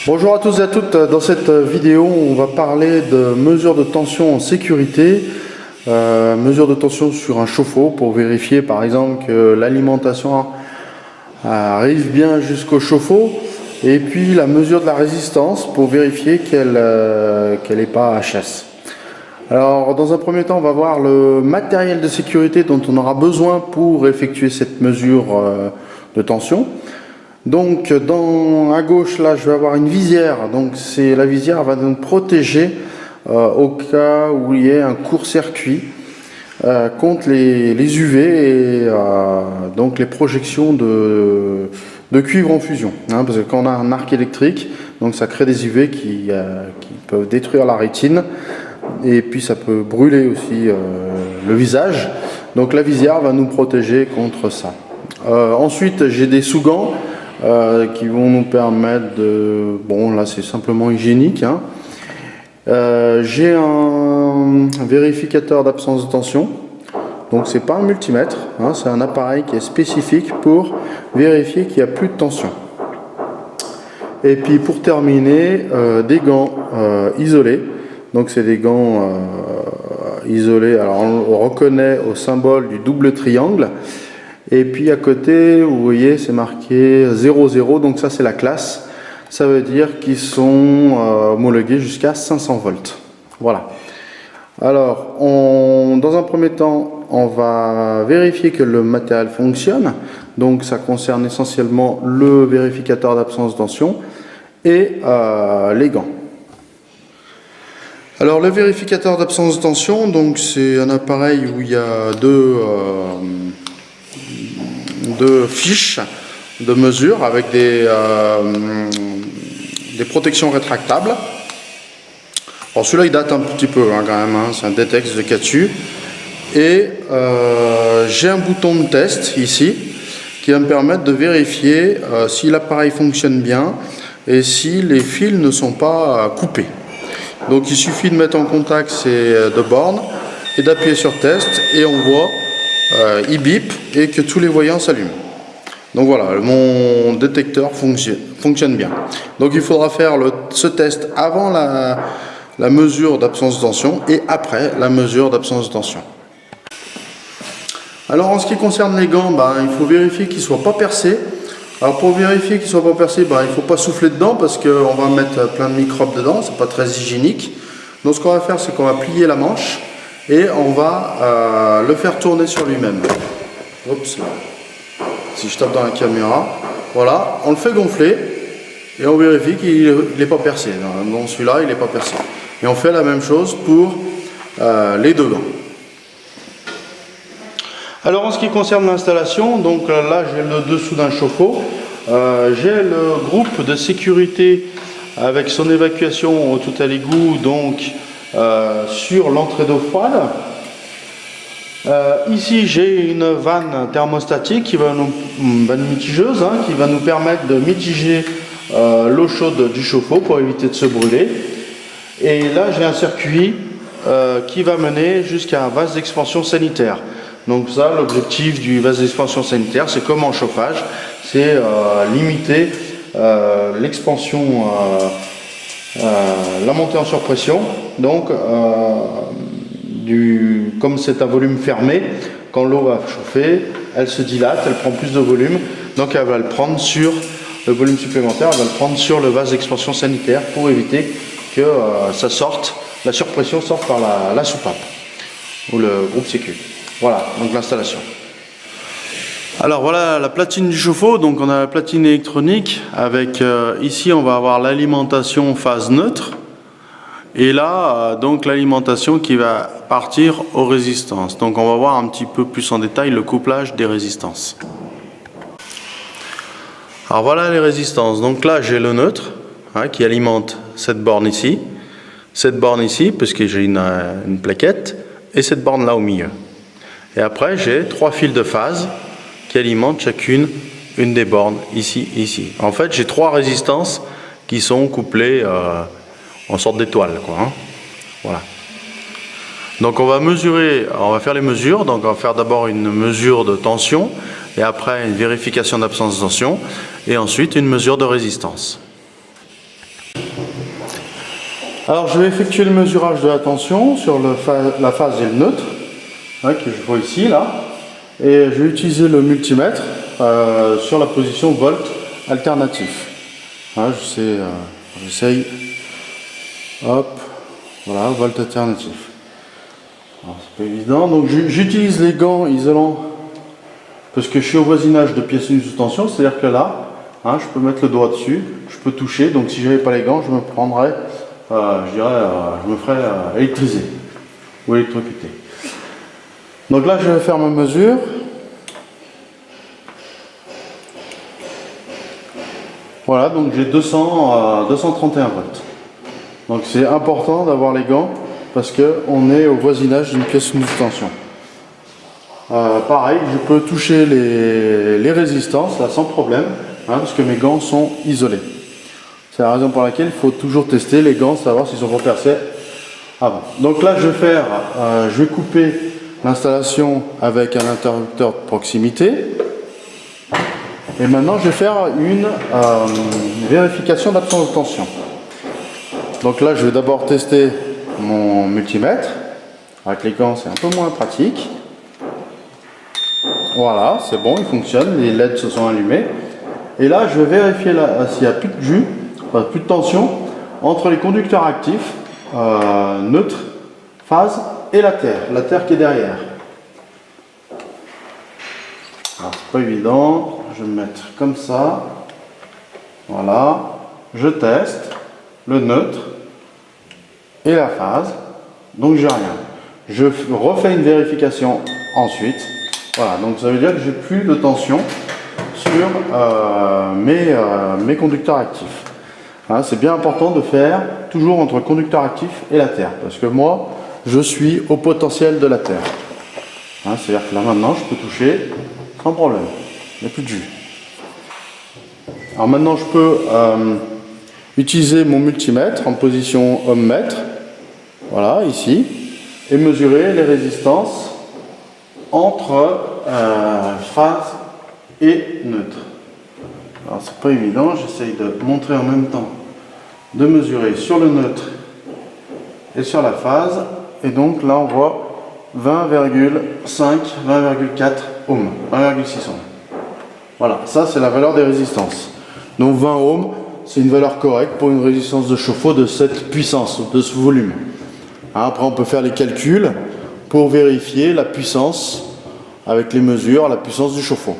Bonjour à tous et à toutes, dans cette vidéo on va parler de mesures de tension en sécurité, mesures de tension sur un chauffe-eau pour vérifier par exemple que l'alimentation arrive bien jusqu'au chauffe-eau, et puis la mesure de la résistance pour vérifier qu'elle n'est pas HS. Alors dans un premier temps on va voir le matériel de sécurité dont on aura besoin pour effectuer cette mesure de tension. Donc à gauche là je vais avoir une visière, donc la visière va nous protéger au cas où il y ait un court-circuit contre les UV et donc les projections de cuivre en fusion, hein, parce que quand on a un arc électrique, donc ça crée des UV qui peuvent détruire la rétine, et puis ça peut brûler aussi le visage, donc la visière va nous protéger contre ça. Ensuite j'ai des sous-gants qui vont nous permettre de... Bon là c'est simplement hygiénique, hein. J'ai un vérificateur d'absence de tension, donc c'est pas un multimètre, hein, c'est un appareil qui est spécifique pour vérifier qu'il n'y a plus de tension. Et puis pour terminer, des gants isolés, donc c'est des gants isolés, alors on reconnaît au symbole du double triangle. Et puis à côté, vous voyez, c'est marqué 00, donc ça c'est la classe. Ça veut dire qu'ils sont homologués jusqu'à 500 volts. Voilà. Alors, dans un premier temps, on va vérifier que le matériel fonctionne. Donc ça concerne essentiellement le vérificateur d'absence de tension et les gants. Alors le vérificateur d'absence de tension, donc c'est un appareil où il y a deux fiches de mesure avec des protections rétractables. Alors celui-là il date un petit peu hein, quand même, hein, c'est un Detex de Katsu. Et j'ai un bouton de test ici qui va me permettre de vérifier si l'appareil fonctionne bien et si les fils ne sont pas coupés. Donc il suffit de mettre en contact ces deux bornes et d'appuyer sur test, et on voit il bip et que tous les voyants s'allument. Donc voilà, mon détecteur fonctionne bien. Donc il faudra faire ce test avant la mesure d'absence de tension et après la mesure d'absence de tension. Alors en ce qui concerne les gants, il faut vérifier qu'ils ne soient pas percés. Alors pour vérifier qu'ils ne soient pas percés, il ne faut pas souffler dedans parce qu'on va mettre plein de microbes dedans, c'est pas très hygiénique. Donc ce qu'on va faire, c'est qu'on va plier la manche et on va le faire tourner sur lui-même. Oups. Si je tape dans la caméra, voilà, on le fait gonfler et on vérifie qu'il n'est pas percé. Dans celui-là, il n'est pas percé. Et on fait la même chose pour les deux gants. Alors en ce qui concerne l'installation, donc là j'ai le dessous d'un chauffe-eau, j'ai le groupe de sécurité avec son évacuation tout à l'égout, donc sur l'entrée d'eau froide. Ici j'ai une vanne thermostatique une vanne mitigeuse, hein, qui va nous permettre de mitiger l'eau chaude du chauffe-eau pour éviter de se brûler. Et là j'ai un circuit qui va mener jusqu'à un vase d'expansion sanitaire. Donc ça, l'objectif du vase d'expansion sanitaire, c'est comme en chauffage, c'est limiter l'expansion, la montée en surpression. Donc comme c'est un volume fermé, quand l'eau va chauffer, elle se dilate, elle prend plus de volume, donc elle va le prendre sur le volume supplémentaire, elle va le prendre sur le vase d'expansion sanitaire pour éviter que la surpression sorte par la soupape ou le groupe sécu. Voilà, donc l'installation. Alors voilà la platine du chauffe-eau, donc on a la platine électronique avec ici on va avoir l'alimentation phase neutre. Et là, donc l'alimentation qui va partir aux résistances. Donc on va voir un petit peu plus en détail le couplage des résistances. Alors voilà les résistances. Donc là j'ai le neutre, hein, qui alimente cette borne ici, parce que j'ai une plaquette, et cette borne là au milieu. Et après j'ai trois fils de phase qui alimentent chacune une des bornes ici et ici. En fait j'ai trois résistances qui sont couplées en sorte d'étoile, quoi, hein. Voilà. Donc on va faire les mesures. Donc on va faire d'abord une mesure de tension et après une vérification d'absence de tension et ensuite une mesure de résistance. Alors je vais effectuer le mesurage de la tension sur la phase et le neutre, hein, que je vois ici là. Et je vais utiliser le multimètre sur la position volt alternatif. Hein, j'essaye. Hop, voilà, volt alternatif. C'est pas évident, donc j'utilise les gants isolants parce que je suis au voisinage de pièces sous tension, c'est-à-dire que là, hein, je peux mettre le doigt dessus, je peux toucher, donc si je n'avais pas les gants, je me prendrais, je me ferais électriser ou électrocuter. Donc là, je vais faire ma mesure. Voilà, donc j'ai 231 volts. Donc c'est important d'avoir les gants parce qu'on est au voisinage d'une pièce sous tension. Pareil, je peux toucher les résistances là, sans problème, hein, parce que mes gants sont isolés. C'est la raison pour laquelle il faut toujours tester les gants, savoir s'ils sont pas percés avant. Donc là, je vais couper l'installation avec un interrupteur de proximité. Et maintenant, je vais faire une vérification d'absence de tension. Donc là, je vais d'abord tester mon multimètre. Avec les gants, c'est un peu moins pratique. Voilà, c'est bon, il fonctionne. Les LED se sont allumés. Et là, je vais vérifier s'il n'y a plus de jus, plus de tension entre les conducteurs actifs, neutre, phase et la terre qui est derrière. Alors, c'est pas évident. Je vais me mettre comme ça. Voilà. Je teste le neutre et la phase. Donc j'ai rien. Je refais une vérification ensuite. Voilà. Donc ça veut dire que j'ai plus de tension sur mes conducteurs actifs. Hein, c'est bien important de faire toujours entre le conducteur actif et la terre. Parce que moi, je suis au potentiel de la terre. Hein, c'est-à-dire que là maintenant, je peux toucher sans problème. Il n'y a plus de jus. Alors maintenant, je peux utiliser mon multimètre en position ohm-mètre. Voilà, ici. Et mesurer les résistances entre phase et neutre. Alors, c'est pas évident. J'essaye de montrer en même temps, de mesurer sur le neutre et sur la phase. Et donc là, on voit 20,5, 20,4 ohms, 1,6 ohms. Voilà, ça c'est la valeur des résistances. Donc 20 ohms, c'est une valeur correcte pour une résistance de chauffe-eau de cette puissance, de ce volume. Après, on peut faire les calculs pour vérifier la puissance avec les mesures, la puissance du chauffe-eau.